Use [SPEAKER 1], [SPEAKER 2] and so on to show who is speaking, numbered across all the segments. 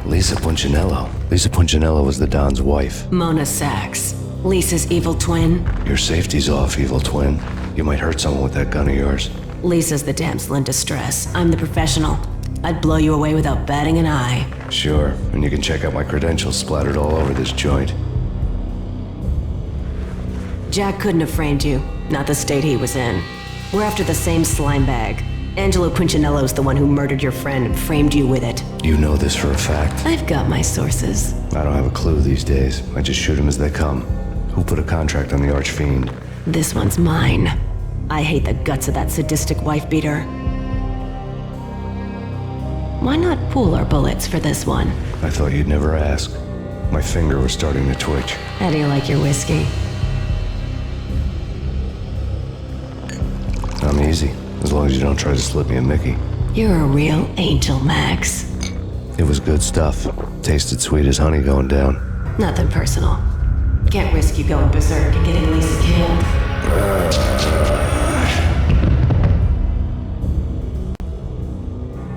[SPEAKER 1] Lisa Punchinello. Lisa Punchinello was the Don's wife.
[SPEAKER 2] Mona Sachs. Lisa's evil twin.
[SPEAKER 1] Your safety's off, evil twin. You might hurt someone with that gun of yours.
[SPEAKER 2] Lisa's the damsel in distress. I'm the professional. I'd blow you away without batting an eye.
[SPEAKER 1] Sure, and you can check out my credentials splattered all over this joint.
[SPEAKER 2] Jack couldn't have framed you. Not the state he was in. We're after the same slime bag. Angelo Punchinello's the one who murdered your friend and framed you with it.
[SPEAKER 1] You know this for a fact.
[SPEAKER 2] I've got my sources.
[SPEAKER 1] I don't have a clue these days. I just shoot them as they come. Who put a contract on the Archfiend?
[SPEAKER 2] This one's mine. I hate the guts of that sadistic wife-beater. Why not pool our bullets for this one?
[SPEAKER 1] I thought you'd never ask. My finger was starting to twitch.
[SPEAKER 2] How do you like your whiskey?
[SPEAKER 1] I'm easy, as long as you don't try to slip me a Mickey.
[SPEAKER 2] You're a real angel, Max.
[SPEAKER 1] It was good stuff. Tasted sweet as honey going down.
[SPEAKER 2] Nothing personal. Can't risk you going berserk and getting Lisa killed.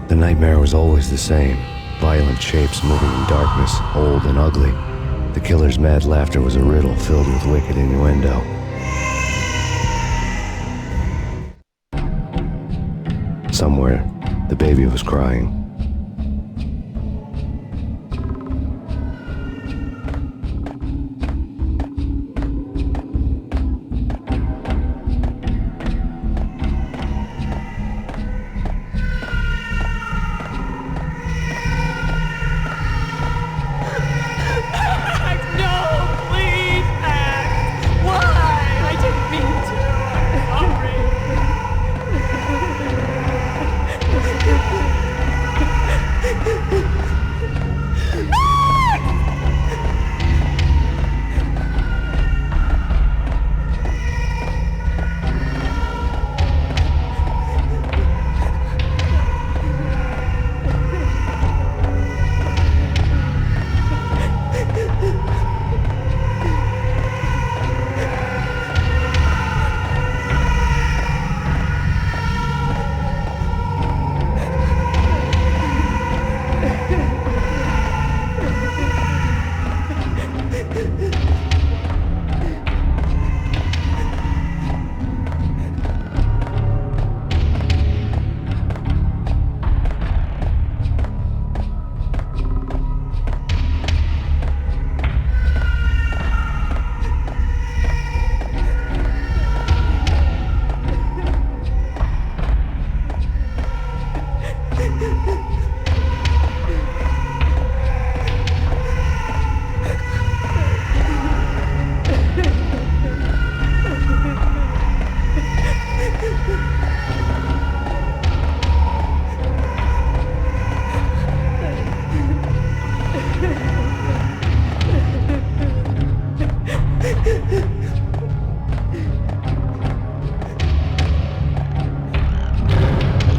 [SPEAKER 1] The nightmare was always the same. Violent shapes moving in darkness, old and ugly. The killer's mad laughter was a riddle filled with wicked innuendo. Somewhere, the baby was crying.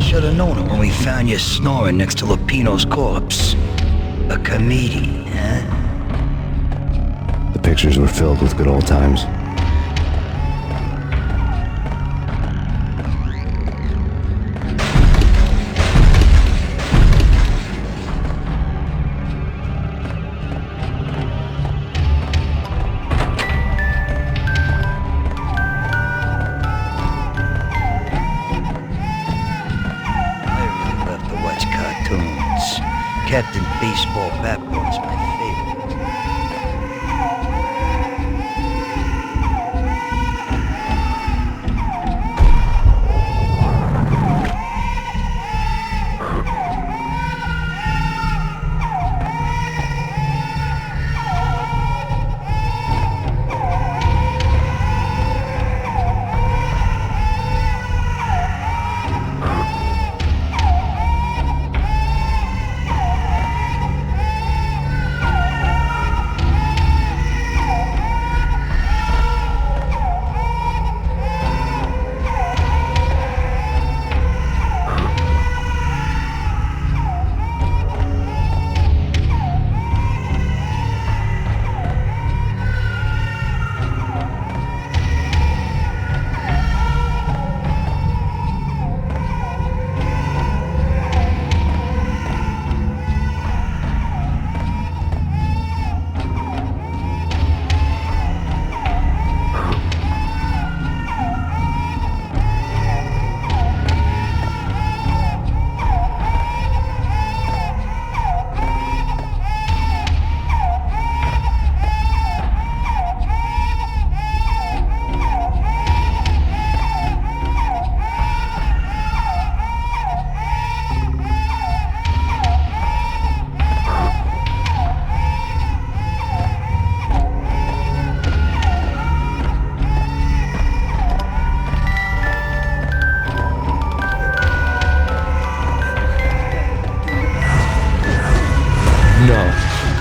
[SPEAKER 3] Should've known it when we found you snoring next to Lupino's corpse. A comedian, huh?
[SPEAKER 1] The pictures were filled with good old times.
[SPEAKER 3] Captain Baseball Bat Boy's my favorite.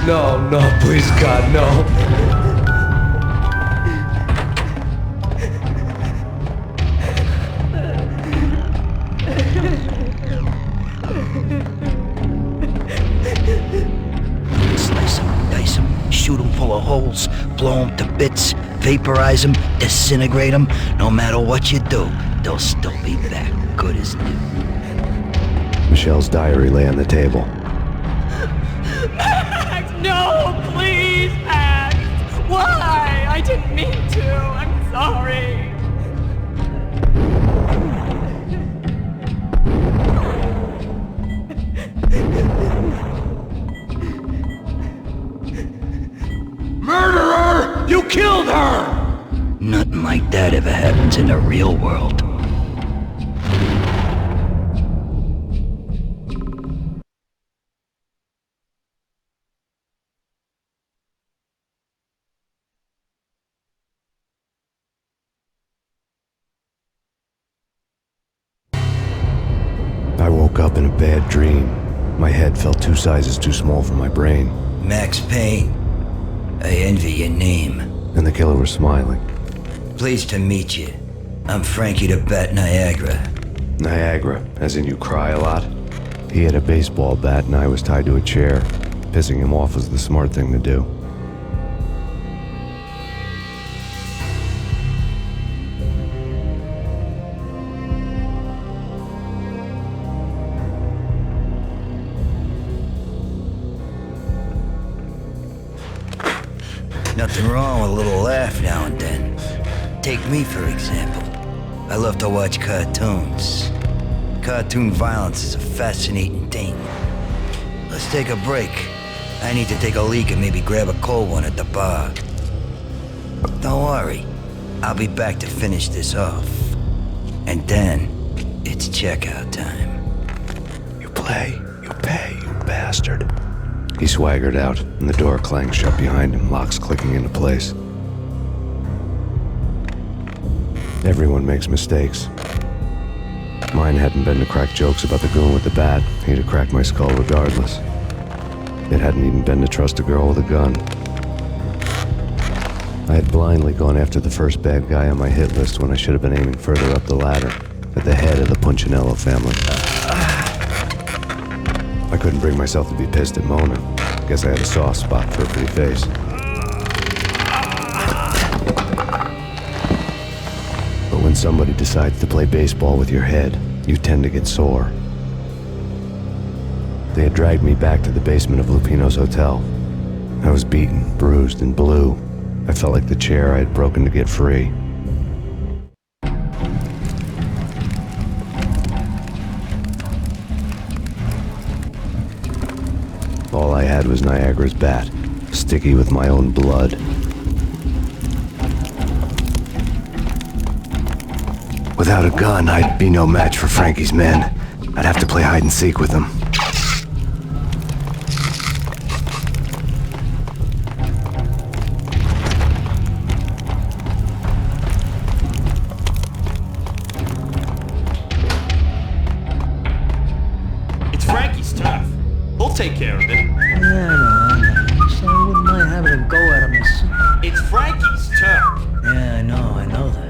[SPEAKER 4] No, no, please, God, no.
[SPEAKER 3] Slice them, dice them, shoot them full of holes, blow them to bits, vaporize them, disintegrate them. No matter what you do, they'll still be back, good as new.
[SPEAKER 1] Michelle's diary lay on the table.
[SPEAKER 5] Max, no, please, Max. Why? I didn't mean to. I'm sorry.
[SPEAKER 4] Murderer! You killed her!
[SPEAKER 3] Nothing like that ever happens in the real world.
[SPEAKER 1] I woke up in a bad dream. My head felt 2 sizes too small for my brain,
[SPEAKER 3] Max Payne, I envy your name.
[SPEAKER 1] and the killer was smiling.
[SPEAKER 3] Pleased to meet you. I'm Frankie the Bat Niagara.
[SPEAKER 1] Niagara, as in you cry a lot. He had a baseball bat and I was tied to a chair. Pissing him off was the smart thing to do.
[SPEAKER 3] Nothing wrong with a little laugh now and then. Take me, for example. I love to watch cartoons. Cartoon violence is a fascinating thing. Let's take a break. I need to take a leak and maybe grab a cold one at the bar. Don't worry. I'll be back to finish this off. And then, it's checkout time.
[SPEAKER 1] You play, you pay, you bastard. He swaggered out, and the door clanged shut behind him, locks clicking into place. Everyone makes mistakes. Mine hadn't been to crack jokes about the goon with the bat. He'd have cracked my skull regardless. It hadn't even been to trust a girl with a gun. I had blindly gone after the first bad guy on my hit list when I should have been aiming further up the ladder, at the head of the Punchinello family. I couldn't bring myself to be pissed at Mona. Guess I had a soft spot for her pretty face. But when somebody decides to play baseball with your head, you tend to get sore. They had dragged me back to the basement of Lupino's hotel. I was beaten, bruised, and blue. I felt like the chair I had broken to get free. All I had was Niagara's bat, sticky with my own blood. Without a gun, I'd be no match for Frankie's men. I'd have to play hide and seek with them.
[SPEAKER 6] It's Frankie's turf. He'll take care of it.
[SPEAKER 7] Yeah, I know. So I wouldn't mind having a go at him myself.
[SPEAKER 6] It's Frankie's turf.
[SPEAKER 7] Yeah, I know that.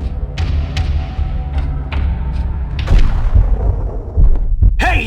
[SPEAKER 6] Hey,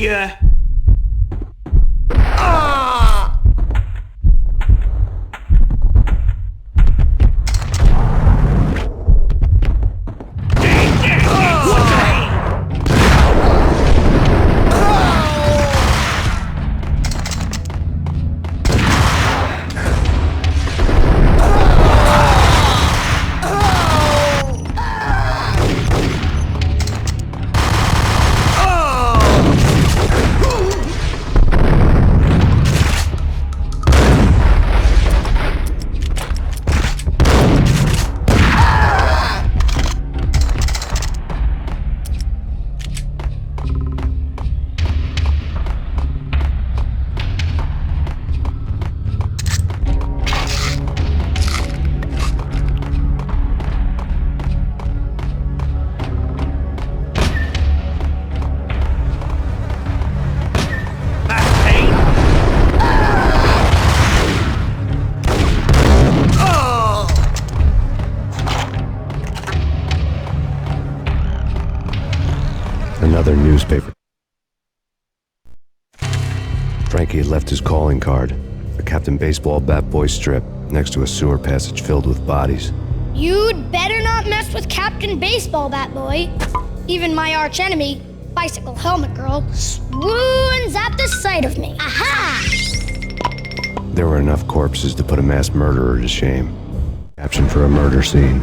[SPEAKER 1] Frankie had left his calling card, a Captain Baseball bat boy strip, next to a sewer passage filled with bodies.
[SPEAKER 8] You'd better not mess with Captain Baseball Bat Boy. Even my archenemy, Bicycle Helmet Girl, swoons at the sight of me. Aha!
[SPEAKER 1] There were enough corpses to put a mass murderer to shame. Caption for a murder scene.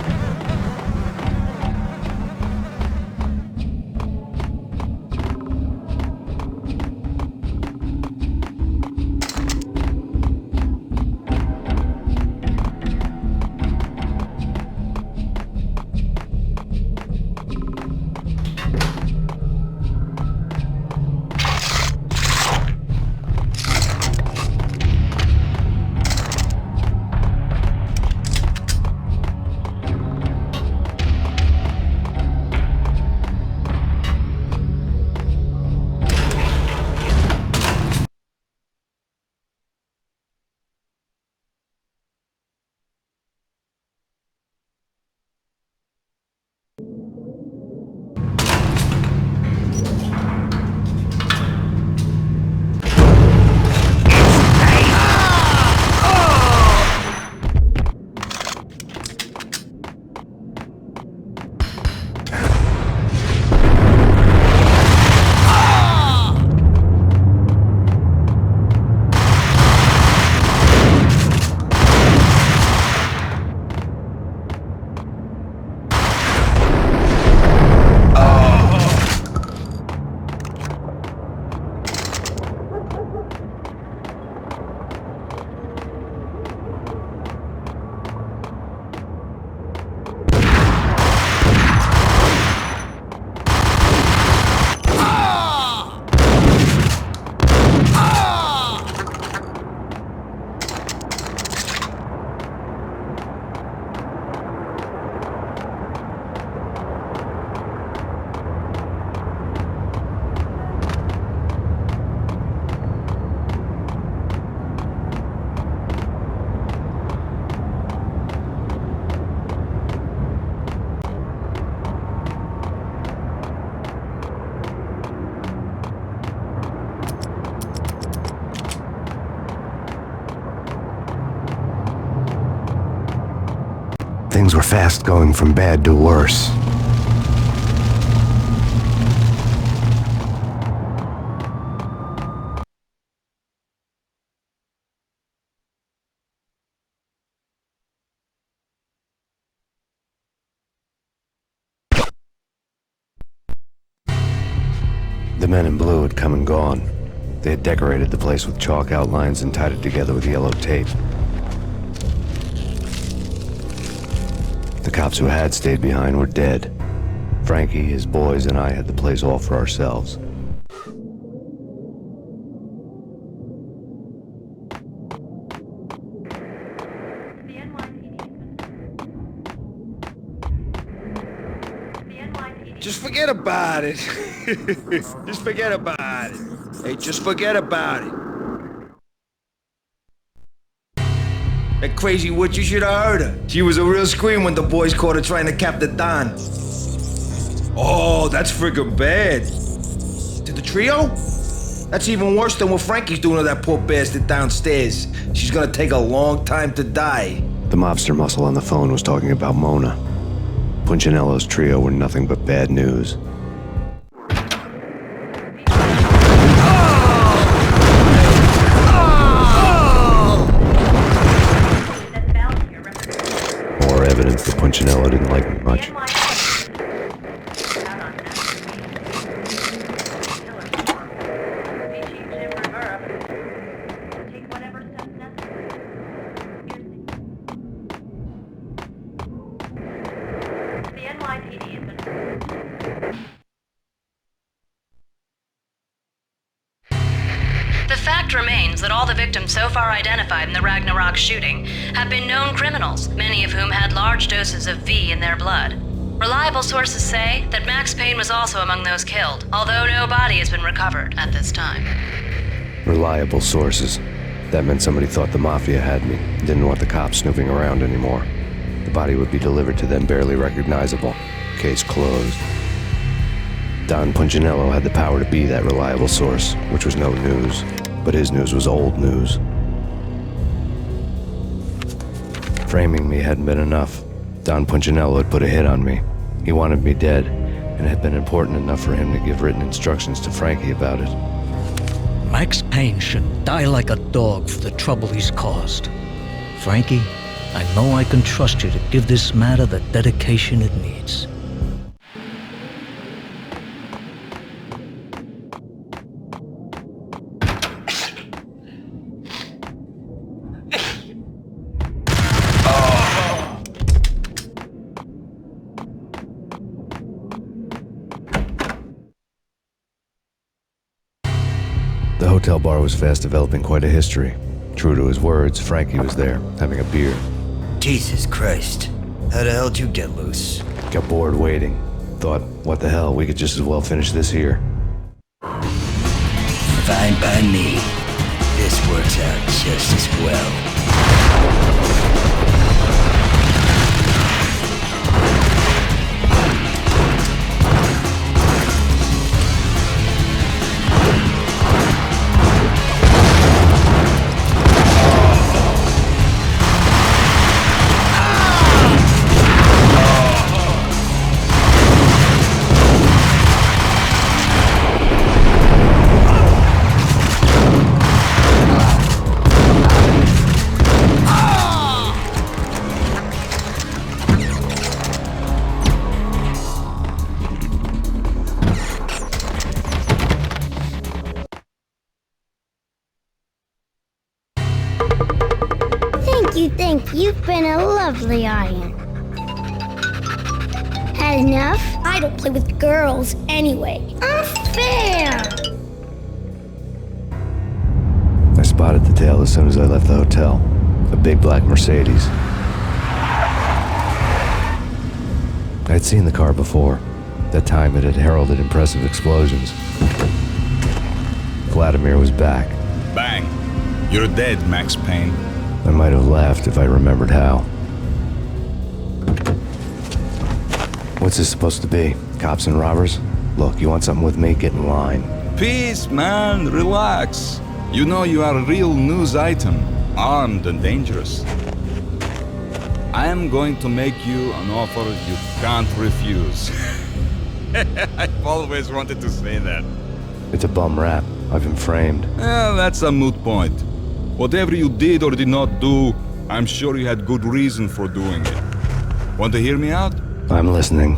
[SPEAKER 1] Things were fast going from bad to worse. The men in blue had come and gone. They had decorated the place with chalk outlines and tied it together with yellow tape. The cops who had stayed behind were dead. Frankie, his boys, and I had the place all for ourselves.
[SPEAKER 9] Just forget about it. Just forget about it. Hey, just forget about it. That crazy witch, you should have heard her. She was a real scream when the boys caught her trying to cap the Don. Oh, that's friggin' bad. To the trio? That's even worse than what Frankie's doing to that poor bastard downstairs. She's gonna take a long time to die.
[SPEAKER 1] The mobster muscle on the phone was talking about Mona. Punchinello's trio were nothing but bad news. More evidence that Punchinello didn't like me much.
[SPEAKER 10] The fact remains that all the victims so far identified in the Ragnarok shooting have been known criminals, many of whom had large doses of V in their blood. Reliable sources say that Max Payne was also among those killed, although no body has been recovered at this time.
[SPEAKER 1] Reliable sources. That meant somebody thought the Mafia had me, didn't want the cops snooping around anymore. The body would be delivered to them barely recognizable. Case closed. Don Punchinello had the power to be that reliable source, which was no news. but his news was old news. Framing me hadn't been enough. Don Punchinello had put a hit on me. He wanted me dead, and it had been important enough for him to give written instructions to Frankie about it.
[SPEAKER 7] Max Payne should die like a dog for the trouble he's caused. Frankie, I know I can trust you to give this matter the dedication it needs.
[SPEAKER 1] The hotel bar was fast developing quite a history. True to his words, Frankie was there, having a beer.
[SPEAKER 3] Jesus Christ. How the hell did you get loose?
[SPEAKER 1] Got bored waiting. Thought, what the hell, we could just as well finish this here.
[SPEAKER 3] Fine by me. This works out just as well.
[SPEAKER 8] Thank you. You've been a lovely iron. Had enough? I don't play with girls anyway. Unfair!
[SPEAKER 1] I spotted the tail as soon as I left the hotel. A big black Mercedes. I had seen the car before. That time it had heralded impressive explosions. Vladimir was back.
[SPEAKER 11] Bang! You're dead, Max Payne.
[SPEAKER 1] I might have laughed if I remembered how. What's this supposed to be? Cops and robbers? Look, you want something with me? Get in line.
[SPEAKER 11] Peace, man. Relax. You know you are a real news item, armed and dangerous. I am going to make you an offer you can't refuse. I've always wanted to say that.
[SPEAKER 1] It's a bum rap. I've been framed.
[SPEAKER 11] That's a moot point. Whatever you did or did not do, I'm sure you had good reason for doing it. Want to hear me out?
[SPEAKER 1] I'm listening.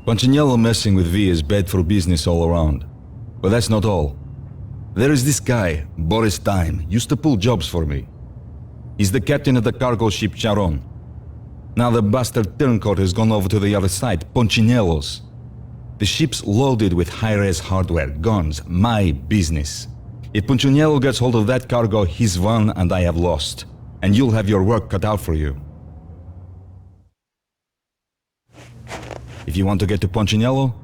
[SPEAKER 11] Punchinello messing with V is bad for business all around. But that's not all. There is this guy, Boris Time, used to pull jobs for me. He's the captain of the cargo ship Charon. Now the bastard turncoat has gone over to the other side, Punchinello's. The ship's loaded with high-res hardware, guns, my business. If Punchinello gets hold of that cargo, he's won and I have lost. And you'll have your work cut out for you. If you want to get to Punchinello,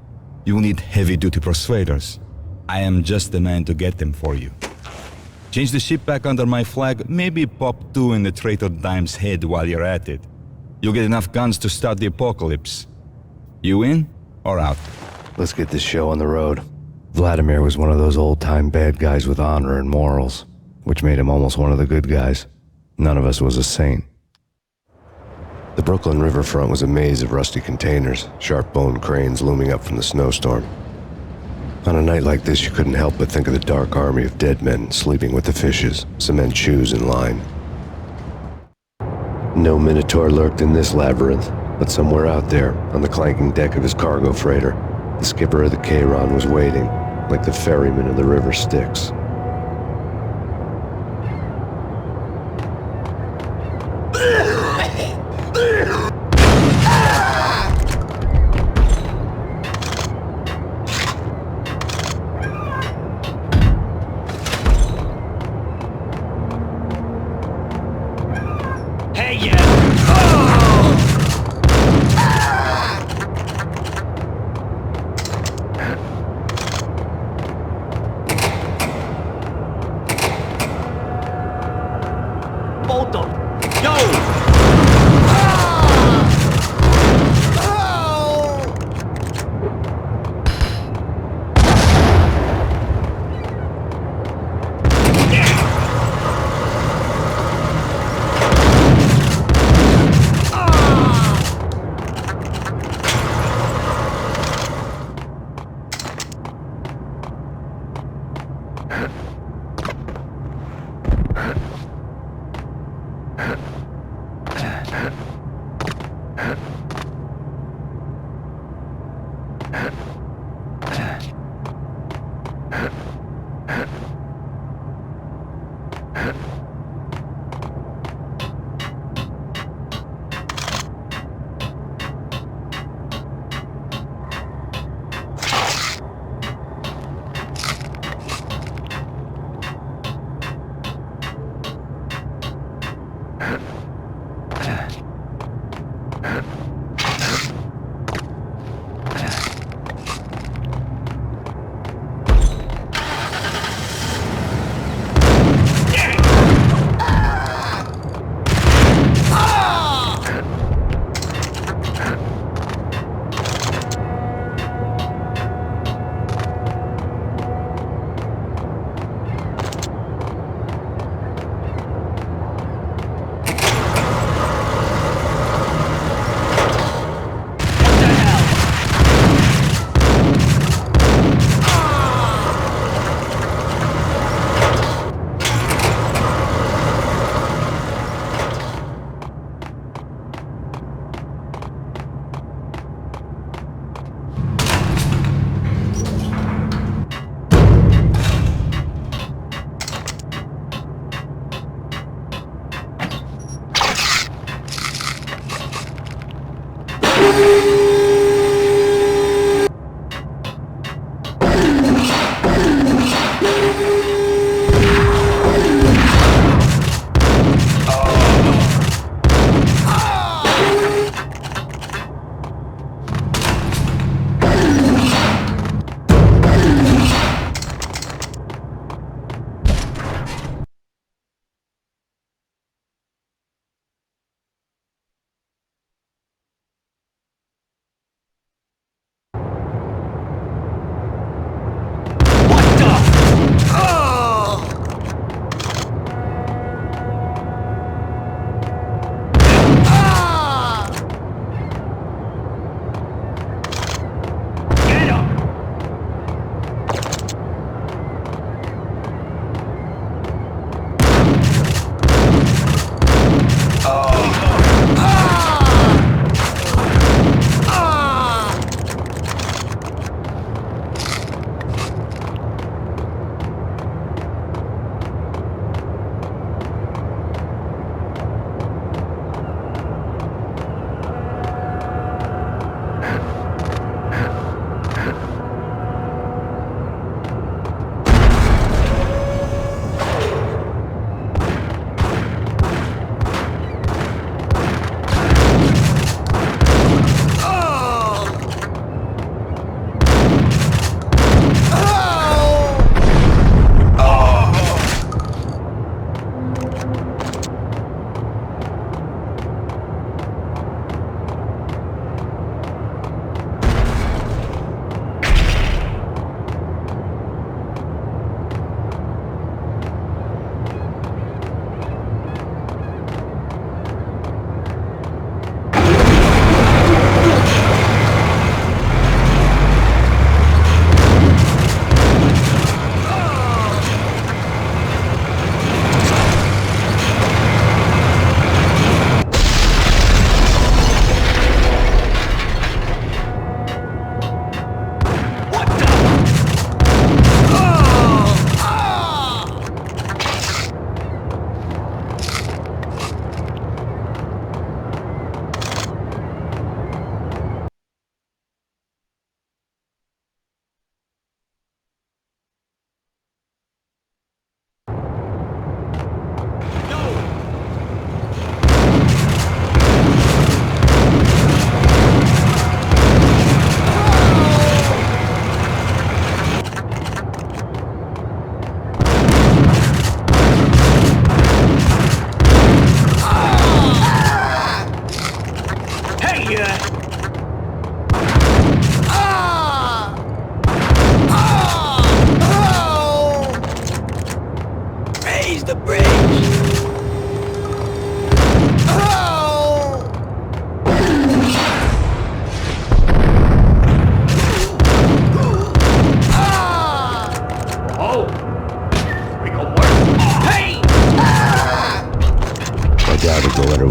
[SPEAKER 11] you'll need heavy-duty persuaders. I am just the man to get them for you. Change the ship back under my flag, maybe pop 2 in the traitor Dime's head while you're at it. You'll get enough guns to start the apocalypse. You in or out?
[SPEAKER 1] Let's get this show on the road. Vladimir was one of those old-time bad guys with honor and morals, which made him almost one of the good guys. None of us was a saint. The Brooklyn riverfront was a maze of rusty containers, sharp-boned cranes looming up from the snowstorm. On a night like this, you couldn't help but think of the dark army of dead men sleeping with the fishes, cement shoes in line. No Minotaur lurked in this labyrinth, but somewhere out there, on the clanking deck of his cargo freighter, the skipper of the Chiron was waiting, like the ferryman of the river Styx.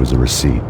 [SPEAKER 1] was a receipt.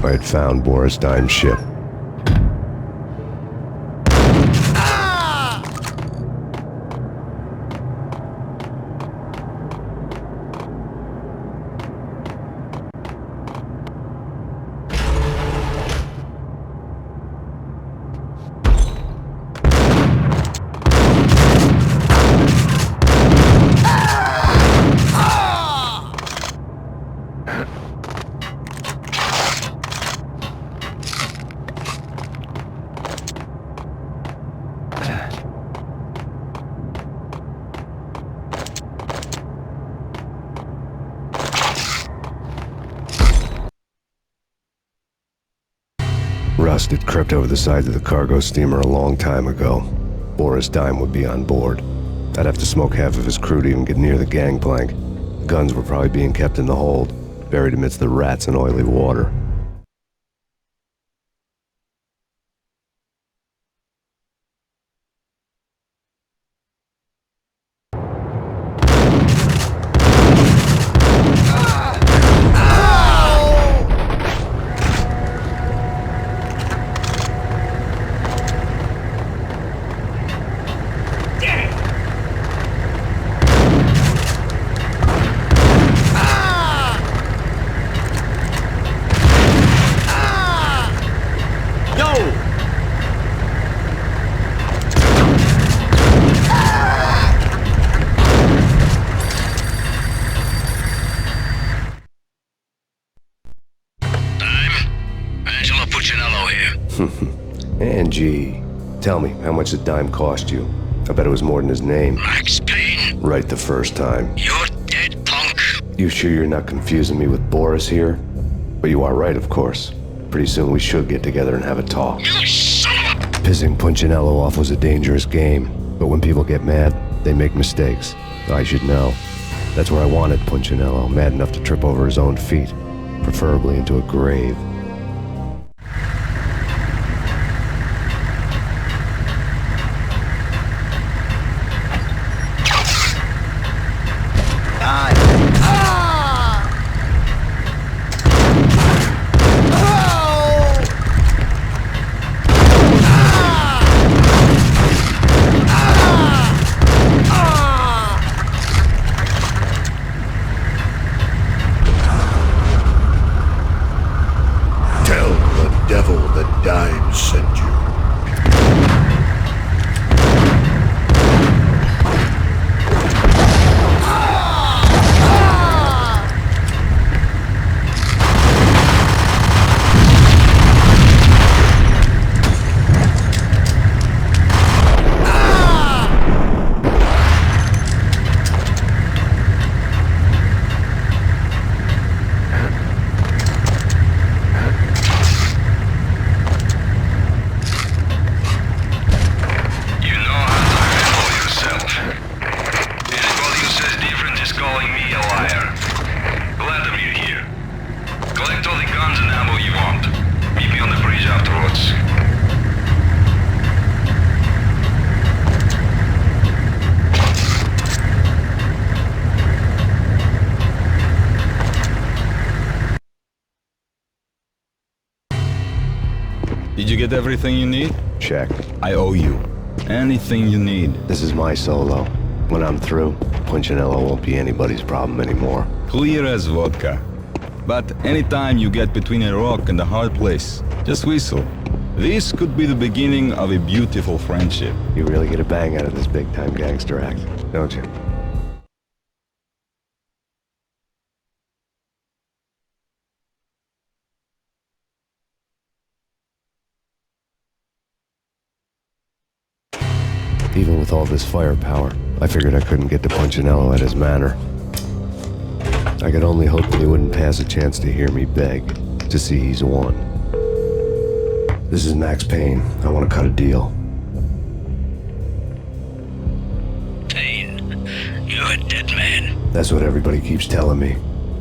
[SPEAKER 1] I had found Boris Dime's ship. Rust had crept over the sides of the cargo steamer a long time ago. Boris Dime would be on board. I'd have to smoke half of his crew to even get near the gangplank. The guns were probably being kept in the hold, buried amidst the rats and oily water. Angie, tell me, how much did Dime cost you? I bet it was more than his name.
[SPEAKER 12] Max Payne.
[SPEAKER 1] Right the first time.
[SPEAKER 12] You're dead, punk.
[SPEAKER 1] You sure you're not confusing me with Boris here? But you are right, of course. Pretty soon we should get together and have a talk.
[SPEAKER 12] You son of a...
[SPEAKER 1] Pissing Punchinello off was a dangerous game, but when people get mad, they make mistakes. I should know. That's where I wanted Punchinello, mad enough to trip over his own feet, preferably into a grave.
[SPEAKER 11] Did you get everything you need?
[SPEAKER 1] Check.
[SPEAKER 11] I owe you. Anything you need.
[SPEAKER 1] This is my solo. When I'm through, Punchinello won't be anybody's problem anymore.
[SPEAKER 11] Clear as vodka. But anytime you get between a rock and a hard place, just whistle. This could be the beginning of a beautiful friendship.
[SPEAKER 1] You really get a bang out of this big-time gangster act, don't you? Even with all this firepower, I figured I couldn't get to Punchinello at his manor. I could only hope that he wouldn't pass a chance to hear me beg, to see he's won. This is Max Payne. I want to cut a deal.
[SPEAKER 12] Payne, you're a dead man.
[SPEAKER 1] That's what everybody keeps telling me.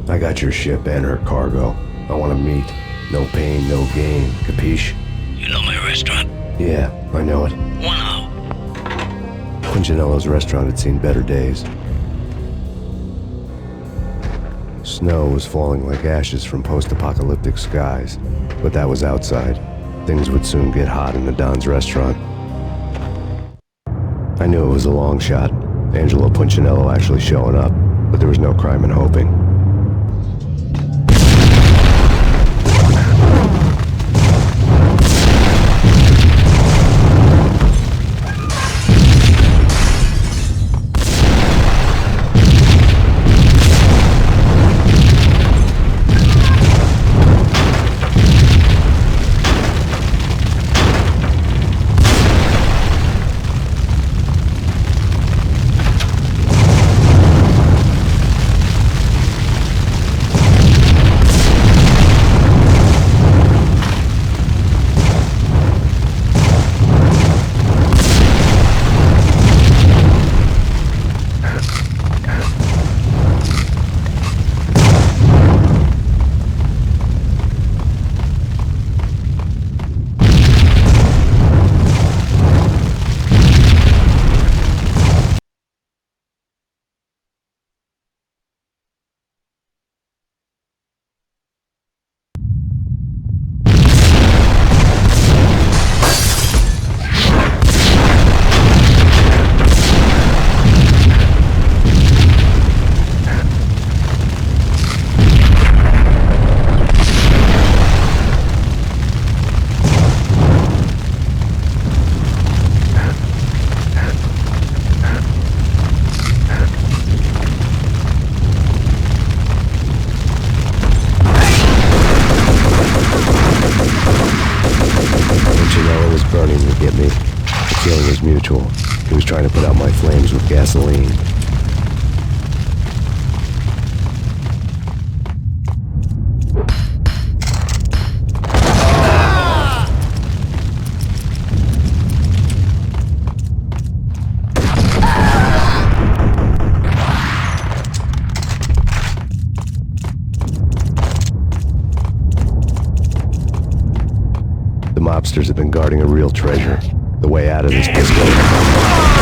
[SPEAKER 1] I got your ship and her cargo. I want to meet. No pain, no gain. Capiche?
[SPEAKER 12] You know my restaurant?
[SPEAKER 1] Yeah, I know it.
[SPEAKER 12] 1 hour.
[SPEAKER 1] Punchinello's restaurant had seen better days. Snow was falling like ashes from post-apocalyptic skies, but that was outside. Things would soon get hot in the Don's restaurant. I knew it was a long shot, Angelo Punchinello actually showing up, but there was no crime in hoping. He was trying to put out my flames with gasoline. The mobsters have been guarding a real treasure. The way out of this place.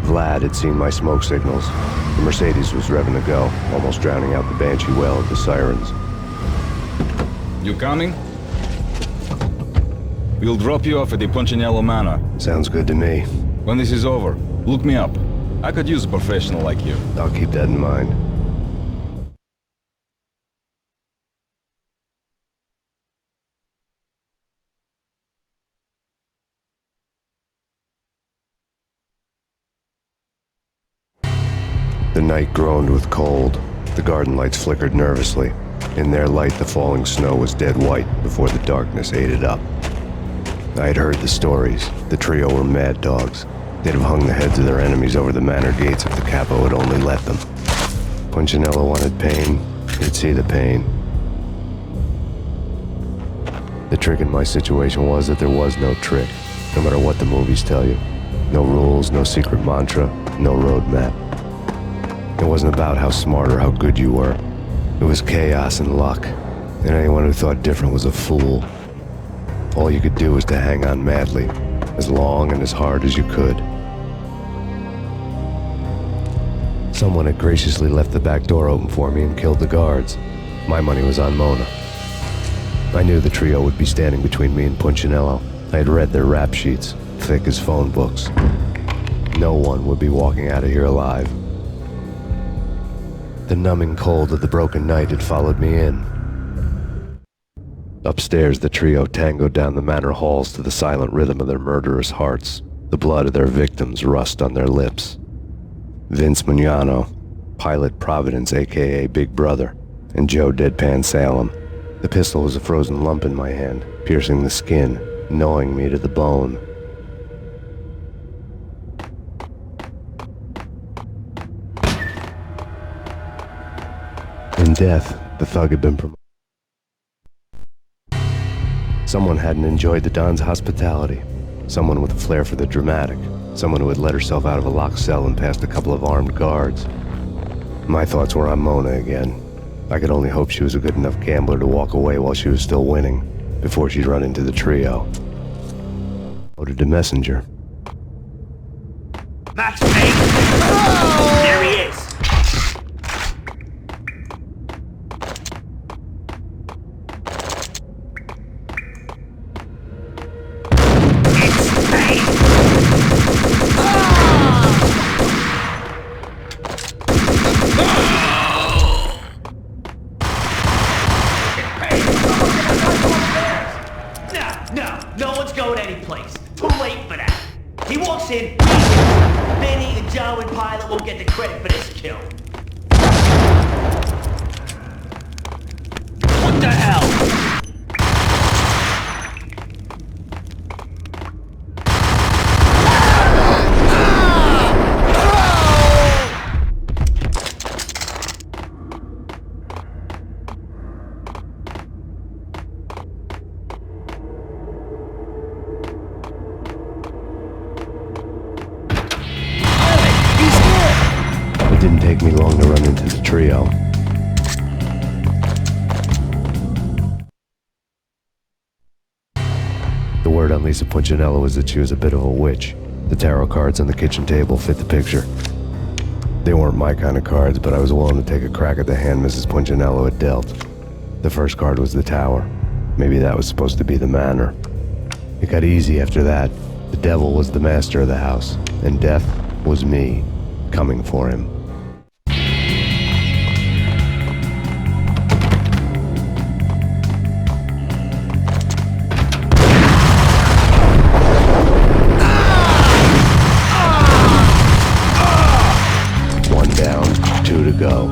[SPEAKER 1] Vlad had seen my smoke signals. The Mercedes was revving to go, almost drowning out the Banshee wail of the sirens.
[SPEAKER 11] You coming? We'll drop you off at the Punchinello Manor.
[SPEAKER 1] Sounds good to me.
[SPEAKER 11] When this is over, look me up. I could use a professional like you.
[SPEAKER 1] I'll keep that in mind. The night groaned with cold. The garden lights flickered nervously. In their light, the falling snow was dead white before the darkness ate it up. I had heard the stories. The trio were mad dogs. They'd have hung the heads of their enemies over the manor gates if the capo had only let them. Punchinello wanted Payne. He'd see the pain. The trick in my situation was that there was no trick, no matter what the movies tell you. No rules, no secret mantra, no roadmap. It wasn't about how smart or how good you were. It was chaos and luck, and anyone who thought different was a fool. All you could do was to hang on madly, as long and as hard as you could. Someone had graciously left the back door open for me and killed the guards. My money was on Mona. I knew the trio would be standing between me and Punchinello. I had read their rap sheets, thick as phone books. No one would be walking out of here alive. The numbing cold of the broken night had followed me in. Upstairs, the trio tangoed down the manor halls to the silent rhythm of their murderous hearts, the blood of their victims rust on their lips. Vince Mugnano, Pilot Providence, a.k.a. Big Brother, and Joe Deadpan Salem. The pistol was a frozen lump in my hand, piercing the skin, gnawing me to the bone. In death, the thug had been promoted. Someone hadn't enjoyed the Don's hospitality. Someone with a flair for the dramatic. Someone who had let herself out of a locked cell and past a couple of armed guards. My thoughts were on Mona again. I could only hope she was a good enough gambler to walk away while she was still winning, before she'd run into the trio. Ordered the messenger.
[SPEAKER 6] Max Payne! Oh! There he is! It's Payne!
[SPEAKER 4] No one's going anyplace. Too late for that. He walks in, Benny and Joe and Pilot won't get the credit for this kill. What the hell?
[SPEAKER 1] It didn't take me long to run into the trio. The word on Lisa Punchinello was that she was a bit of a witch. The tarot cards on the kitchen table fit the picture. They weren't my kind of cards, but I was willing to take a crack at the hand Mrs. Punchinello had dealt. The first card was the Tower. Maybe that was supposed to be the Manor. It got easy after that. The devil was the master of the house, and death was me, coming for him. One down, two to go.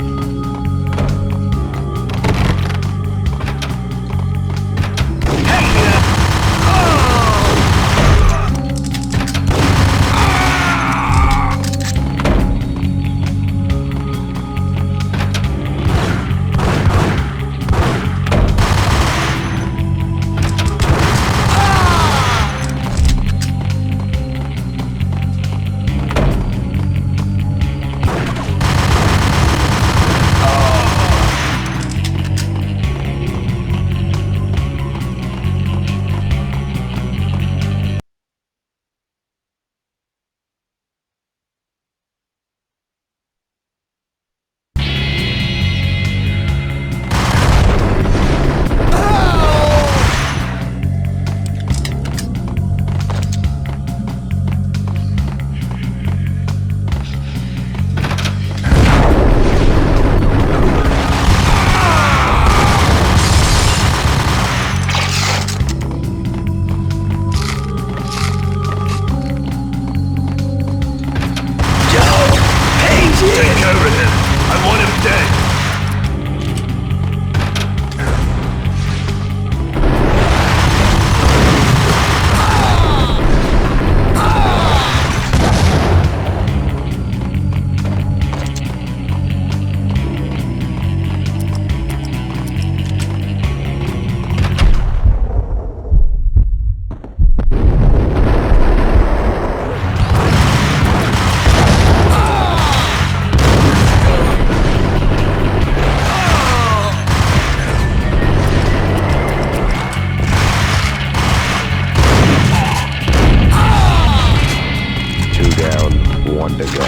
[SPEAKER 1] One to go.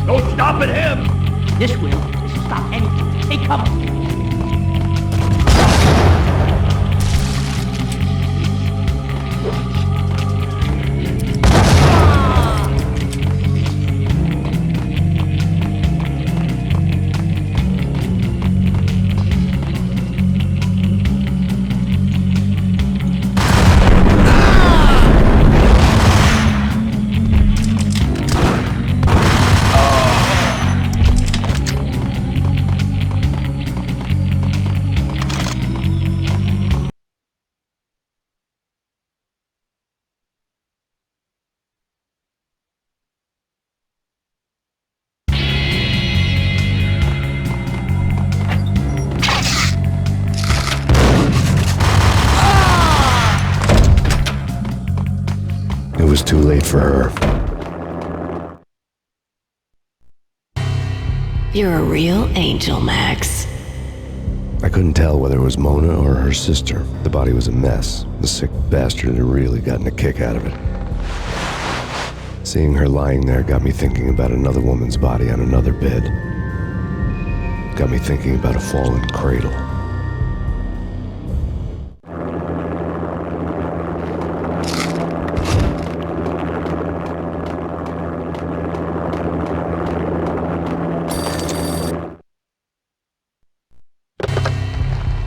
[SPEAKER 4] No stopping him! This will. This will stop anything. Hey, come on.
[SPEAKER 1] for her.
[SPEAKER 2] You're a real angel, Max.
[SPEAKER 1] I couldn't tell whether it was Mona or her sister. The body was a mess. The sick bastard had really gotten a kick out of it. Seeing her lying there got me thinking about another woman's body on another bed. Got me thinking about a fallen cradle.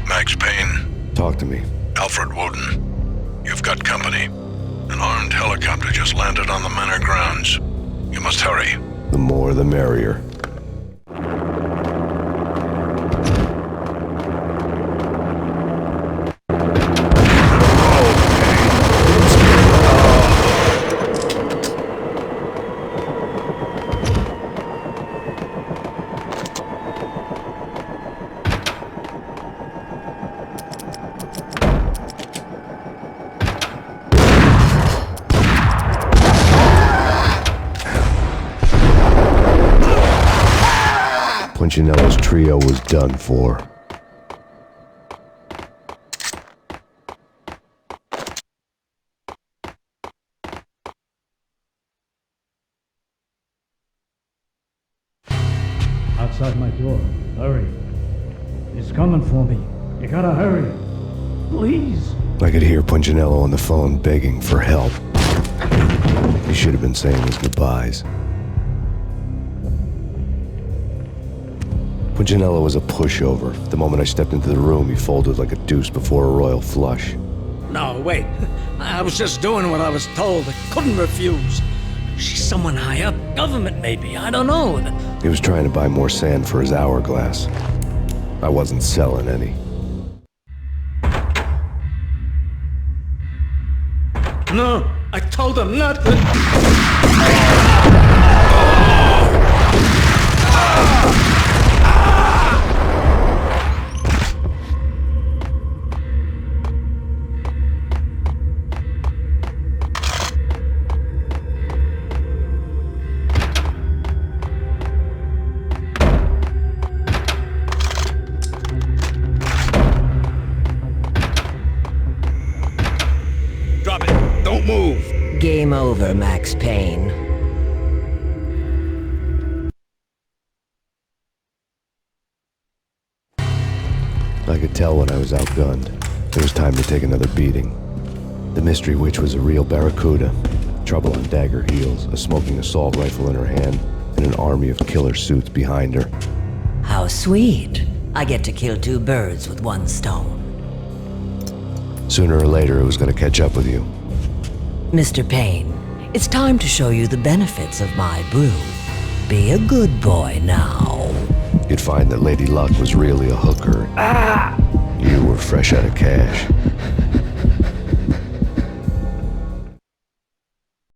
[SPEAKER 13] Max Payne.
[SPEAKER 1] Talk to me.
[SPEAKER 13] Alfred Woden. You've got company. An armed helicopter just landed on the manor grounds. You must hurry.
[SPEAKER 1] The more the merrier. Punchinello's trio was done for.
[SPEAKER 14] Outside my door. Hurry. He's coming for me. You gotta hurry. Please.
[SPEAKER 1] I could hear Punchinello on the phone begging for help. He should have been saying his goodbyes. Punchinello was a pushover. The moment I stepped into the room, he folded like a deuce before a royal flush.
[SPEAKER 7] No, wait. I was just doing what I was told. I couldn't refuse. She's someone high up. Government, maybe. I don't know.
[SPEAKER 1] He was trying to buy more sand for his hourglass. I wasn't selling any.
[SPEAKER 7] No, I told him not to.
[SPEAKER 9] Drop it. Don't move.
[SPEAKER 15] Game over, Max Payne.
[SPEAKER 1] I could tell when I was outgunned. It was time to take another beating. The mystery witch was a real barracuda. Trouble on Dagger heels, a smoking assault rifle in her hand, and an army of killer suits behind her.
[SPEAKER 15] How sweet. I get to kill two birds with one stone.
[SPEAKER 1] Sooner or later, it was going to catch up with you.
[SPEAKER 15] Mr. Payne, it's time to show you the benefits of my brew. Be a good boy now.
[SPEAKER 1] You'd find that Lady Luck was really a hooker. You were fresh out of cash.